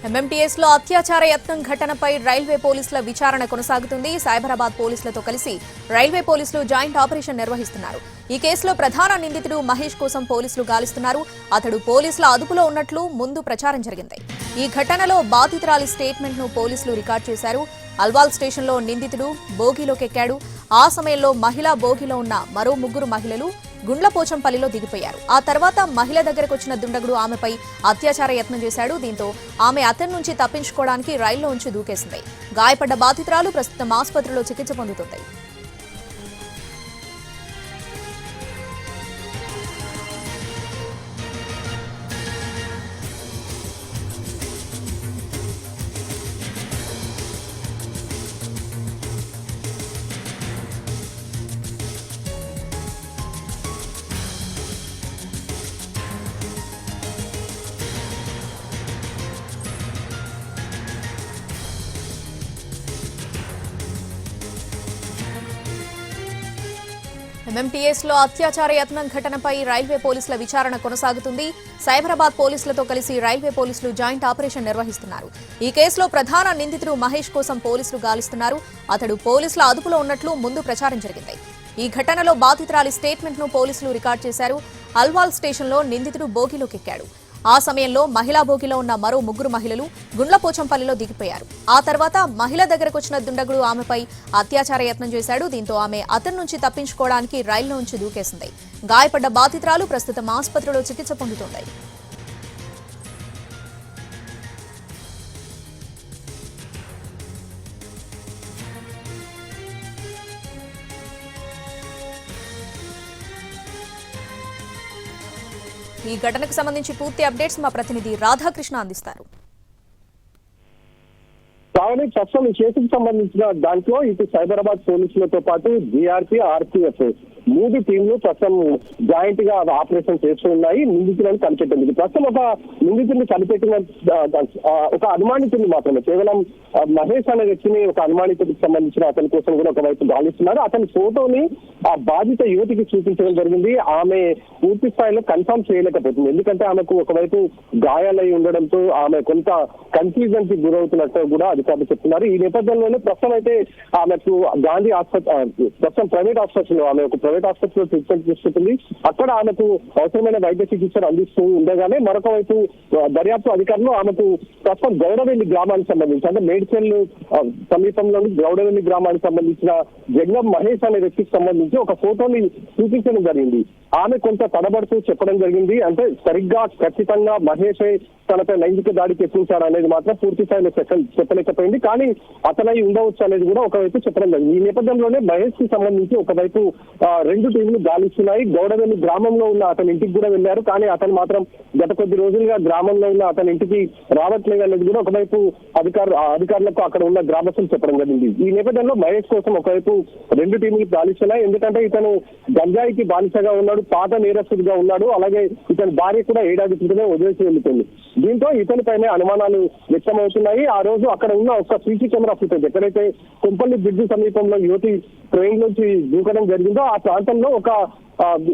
MMTS లో అత్యాచార యత్నం ఘటనపై రైల్వే పోలీసుల విచారణ కొనసాగుతుంది. సైబరాబాద్ పోలీసులతో కలిసి రైల్వే పోలీసులు జాయింట్ ఆపరేషన్ నిర్వహిస్తున్నారు. ఈ కేసులో ప్రధాన నిందితుడు మహేష్ కోసం పోలీసులు గాలిస్తున్నారు. అతడు పోలీసుల అదుపులో ఉన్నట్లు ముందు ప్రచారం జరిగింది. ఈ ఘటనలో బాధితురాలి స్టేట్మెంట్ ను పోలీసులు రికార్డు చేశారు. అల్వాల్ స్టేషన్లో నిందితుడు బోగీలోకెక్కాడు. ఆ సమయంలో మహిళా బోగీలో ఉన్న మరో ముగ్గురు మహిళలు గుండ్లపోచంపల్లిలో దిగిపోయారు. ఆ తర్వాత మహిళ దగ్గరకు వచ్చిన దుండగుడు ఆమెపై అత్యాచార యత్నం చేశాడు. దీంతో ఆమె అతని నుంచి తప్పించుకోవడానికి రైల్లో ఉంచి దూకేసింది. గాయపడ్డ బాధితురాలు ప్రస్తుతం ఆసుపత్రిలో చికిత్స పొందుతుంది. ఎంఎంటీఎస్ లో అత్యాచార యత్నం ఘటనపై రైల్వే పోలీసుల విచారణ కొనసాగుతుంది. సైబరాబాద్ పోలీసులతో కలిసి రైల్వే పోలీసులు జాయింట్ ఆపరేషన్ నిర్వహిస్తున్నారు. ఈ కేసులో ప్రధాన నిందితుడు మహేష్ కోసం పోలీసులు గాలిస్తున్నారు. అతడు పోలీసుల అదుపులో ఉన్నట్లు ముందు ప్రచారం జరిగింది. ఈ ఘటనలో బాధితురాలి స్టేట్మెంట్ ను పోలీసులు రికార్డు చేశారు. అల్వాల్ స్టేషన్లో నిందితుడు బోగీలోకెక్కాడు. ఆ సమయంలో మహిళా బోగిలో ఉన్న మరో ముగ్గురు మహిళలు గుండ్లపోచంపల్లిలో దిగిపోయారు. ఆ తర్వాత మహిళ దగ్గరకు వచ్చిన దుండగుడు ఆమెపై అత్యాచార యత్నం చేశాడు. దీంతో ఆమె అతని నుంచి తప్పించుకోవడానికి రైల్లో నుంచి దూకేసింది. గాయపడ్డ బాధితురాలు ప్రస్తుతం ఆసుపత్రిలో చికిత్స పొందుతోంది. ఈ ఘటనకు సంబంధించి పూర్తి అప్డేట్స్ మా ప్రతినిధి రాధాకృష్ణ అందిస్తారు. ప్రస్తుతం ఈ కేసుకు సంబంధించిన దాంట్లో ఇటు సైబరాబాద్ పోలీసులతో పాటు జీఆర్పీ, ఆర్పీఎఫ్ 3 టీంలు ప్రస్తుతం జాయింట్ గా ఆపరేషన్ చేస్తూ ఉన్నాయి. నిందితులను కనిపెట్టింది. ప్రస్తుతం ఒక నిందితుడిని కనిపెట్టిన ఒక అనుమానితుడిని మాత్రమే, కేవలం మహేష్ అనే వ్యక్తిని ఒక అనుమానితుడికి సంబంధించిన అతని కోసం కూడా ఒకవైపు గాలిస్తున్నారు. అతని ఫోటోని ఆ బాధిత యువతికి చూపించడం జరిగింది. ఆమె పూర్తి స్థాయిలో కన్ఫర్మ్ చేయలేకపోతుంది. ఎందుకంటే ఆమెకు ఒకవైపు గాయాలై ఉండడంతో ఆమె కొంత కన్ఫ్యూజన్ కి గురవుతున్నట్టు కూడా అధికారులు చెప్తున్నారు. ఈ నేపథ్యంలోనే ప్రస్తుతం అయితే ఆమెకు గాంధీ ఆసుపత్రి, ప్రస్తుతం ప్రైవేట్ ఆసుపత్రిలో ఆమె ఒక ప్రైవేట్ ఆసుపత్రిలో ట్రీట్మెంట్ తీసుకుంటుంది. అక్కడ ఆమెకు అవసరమైన వైద్య చికిత్సలు అందిస్తూ ఉండగానే మరొక వైపు దర్యాప్తు అధికారులు ఆమెకు ప్రస్తుతం గౌడవెల్లి గ్రామానికి సంబంధించి, అంటే మేడ్చల్ సమీపంలోని గౌడవెల్లి గ్రామానికి సంబంధించిన జంగం మహేష్ అనే వ్యక్తికి సంబంధించి ఒక ఫోటోని చూపించడం జరిగింది. ఆమె కొంత తడబడుతూ చెప్పడం జరిగింది. అంటే సరిగ్గా ఖచ్చితంగా మహేష్ తనపై లైంగిక దాడికి యత్నించాడు అనేది మాత్రం పూర్తి స్థాయిలో చెప్పలేకపోయింది. కానీ అతనై ఉండవచ్చు అనేది కూడా ఒకవైపు చెప్పడం జరిగింది. ఈ నేపథ్యంలోనే మహేష్ కి సంబంధించి ఒకవైపు 2 టీంలు గాలిస్తున్నాయి. గౌడవెల్లి గ్రామంలో ఉన్న అతని ఇంటికి కూడా వెళ్లారు. కానీ అతను మాత్రం గత కొద్ది రోజులుగా గ్రామంలో ఉన్న అతని ఇంటికి రావట్లేదు అనేది కూడా ఒకవైపు అధికారులకు అక్కడ ఉన్న గ్రామస్తులు చెప్పడం జరిగింది. ఈ నేపథ్యంలో మహేష్ కోసం ఒకవైపు 2 టీంలు గాలిస్తున్నాయి. ఎందుకంటే ఇతను గంజాయికి బానిసగా ఉన్నాడు, పాత నేరస్తుడిగా ఉన్నాడు. అలాగే ఇతని భార్య కూడా ఏడాది క్రితమే వదిలేసి వెళ్తుంది. దీంతో ఇతని పైన అనుమానాలు వ్యక్తమవుతున్నాయి. ఆ రోజు అక్కడ ఉన్న ఒక సీసీ కెమెరా ఫుటేజ్, ఎక్కడైతే కొంపల్లి బ్రిడ్జ్ సమీపంలో యువతి ట్రైన్ నుంచి దూకడం జరిగిందో ఆ ప్రాంతంలో ఒక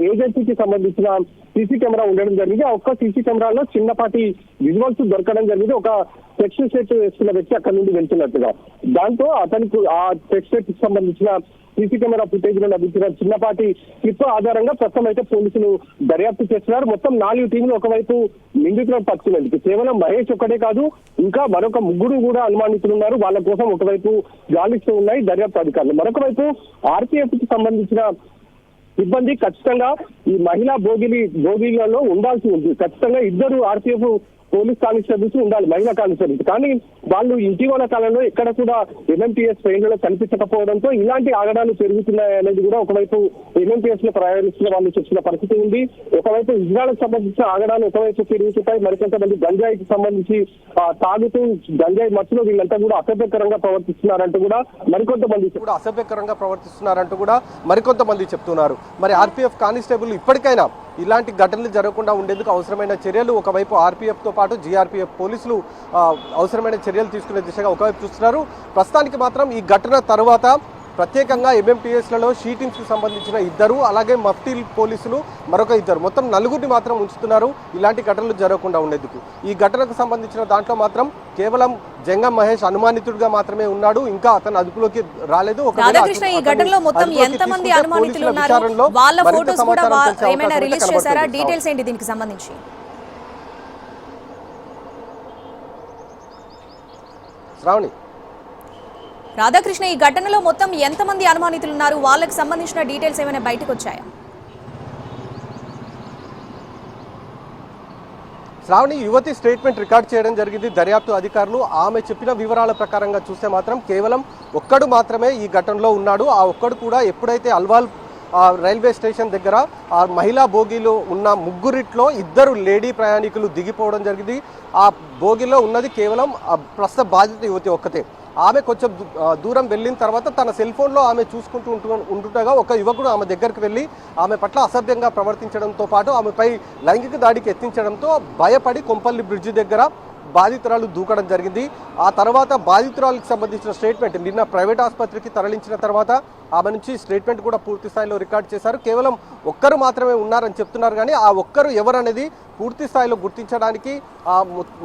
ఏజెన్సీకి సంబంధించిన సీసీ కెమెరా ఉండడం జరిగింది. ఆ ఒక్క సీసీ కెమెరాలో చిన్నపాటి విజువల్స్ దొరకడం జరిగింది. ఒక టెక్స్ట్ సెట్ వేసుకున్న వ్యక్తి అక్కడి నుండి వెళ్తున్నట్టుగా. దాంతో అతనికి ఆ టెక్స్ట్ సెట్ కి సంబంధించిన సీసీ కెమెరా ఫుటేజ్ లో లభించిన చిన్నపాటి క్లిప్ ఆధారంగా ప్రస్తుతం అయితే పోలీసులు దర్యాప్తు చేస్తున్నారు. మొత్తం 4 టీంలు ఒకవైపు నిందితులను పట్టుకునేందుకు, కేవలం మహేష్ ఒక్కడే కాదు ఇంకా మరొక 3 కూడా అనుమానితులు ఉన్నారు. వాళ్ళ కోసం ఒకవైపు గాలిస్తూ ఉన్నాయి దర్యాప్తు అధికారులు. మరొక వైపు ఆర్పీఎఫ్ కి సంబంధించిన సిబ్బంది ఖచ్చితంగా ఈ మహిళా బోగీలలో ఉండాల్సి ఉంది. ఖచ్చితంగా 2 ఆర్పీఎఫ్ పోలీస్ కానిస్టేబుల్స్ ఉండాలి, మహిళా కానిస్టేబుల్స్. కానీ వాళ్ళు ఇటీవల కాలంలో ఎక్కడ కూడా ఎంఎంటీఎస్ ట్రైన్లలో కనిపించకపోవడంతో ఇలాంటి ఆగడాలు పెరుగుతున్నాయి అనేది కూడా ఒకవైపు ఎంఎంటీఎస్ లో ప్రయాణిస్తున్న వాళ్ళు చెప్తున్న పరిస్థితి ఉంది. ఒకవైపు ఇజ్రాయల్కి సంబంధించిన ఆగడాలు ఒకవైపు పెరుగుతుంటాయి. మరికొంతమంది గంజాయికి సంబంధించి తాగుతూ గంజాయి మత్తులో వీళ్ళంతా కూడా అసభ్యకరంగా ప్రవర్తిస్తున్నారంటూ కూడా మరికొంతమంది చెప్తున్నారు. మరి ఆర్పీఎఫ్ కానిస్టేబుల్ ఇప్పటికైనా ఇలాంటి ఘటనలు జరగకుండా ఉండేందుకు అవసరమైన చర్యలు ఒకవైపు ఆర్పీఎఫ్ తో పాటు జీఆర్పీఎఫ్ పోలీసులు అవసరమైన చర్యలు తీసుకునే దిశగా ఒకవైపు చూస్తున్నారు. ప్రస్తుతానికి మాత్రం ఈ ఘటన తర్వాత ప్రత్యేకంగా ఎంఎంటీఎస్లలో షీటింగ్స్కి సంబంధించిన 2, అలాగే మఫ్టీ పోలీసులు మరొక 2, మొత్తం 4 మాత్రం ఉంచుతున్నారు ఇలాంటి ఘటనలు జరగకుండా ఉండేందుకు. ఈ ఘటనకు సంబంధించిన దాంట్లో మాత్రం కేవలం జంగం మహేష్ అనుమానితుడిగా మాత్రమే ఉన్నాడు, ఇంకా అతను అదుపులోకి రాలేదు. రాధాకృష్ణ, ఈ ఘటనలో మొత్తం ఎంతమంది అనుమానితులు ఉన్నారు, వాళ్ళ ఫోటోస్ కూడా ఏమైనా రిలీజ్ చేశారా? డీటెయిల్స్ ఏంటి దీనికి సంబంధించి? శ్రావణి, రాధాకృష్ణ, ఈ ఘటనలో మొత్తం ఎంతమంది అనుమానితులు ఉన్నారు, వాళ్ళకి సంబంధించిన డీటెయిల్స్ ఏమైనా బయటకు వచ్చాయా? శ్రావణి, యువతి స్టేట్మెంట్ రికార్డ్ చేయడం జరిగింది దర్యాప్తు అధికారులు. ఆమె చెప్పిన వివరాల ప్రకారంగా చూస్తే మాత్రం కేవలం ఒక్కడు మాత్రమే ఈ ఘటనలో ఉన్నాడు. ఆ ఒక్కడు కూడా ఎప్పుడైతే అల్వాల్ రైల్వే స్టేషన్ దగ్గర ఆ మహిళా బోగీలో ఉన్న 3 2 లేడీ ప్రయాణికులు దిగిపోవడం జరిగింది. ఆ బోగీలో ఉన్నది కేవలం ప్రస్తుత బాధిత యువతి ఒక్కతే. ఆమె కొంచెం దూరం వెళ్ళిన తర్వాత తన సెల్ ఫోన్లో ఆమె ఉంటుండగా ఒక యువకుడు ఆమె దగ్గరికి వెళ్ళి ఆమె పట్ల అసభ్యంగా ప్రవర్తించడంతో పాటు ఆమెపై లైంగిక దాడికి యత్నించడంతో భయపడి కొంపల్లి బ్రిడ్జి దగ్గర బాధితురాలు దూకడం జరిగింది. ఆ తర్వాత బాధితురాలకు సంబంధించిన స్టేట్మెంట్ నిన్న ప్రైవేట్ ఆసుపత్రికి తరలించిన తర్వాత ఆమె నుంచి స్టేట్మెంట్ కూడా పూర్తి స్థాయిలో రికార్డ్ చేశారు. కేవలం ఒక్కరు మాత్రమే ఉన్నారని చెప్తున్నారు, కానీ ఆ ఒక్కరు ఎవరనేది పూర్తి స్థాయిలో గుర్తించడానికి ఆ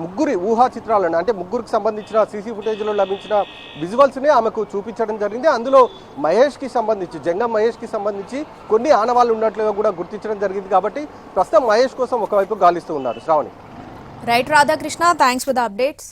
3 ఊహా చిత్రాలను, అంటే 3కి సంబంధించిన సీసీ ఫుటేజ్లో లభించిన విజువల్స్ని ఆమెకు చూపించడం జరిగింది. అందులో మహేష్కి సంబంధించి, జంగం మహేష్కి సంబంధించి కొన్ని ఆనవాళ్ళు ఉన్నట్లుగా కూడా గుర్తించడం జరిగింది. కాబట్టి ప్రస్తుతం మహేష్ కోసం ఒకవైపు గాలిస్తూ ఉన్నారు. Shravani. Right Radhakrishna, thanks for the updates.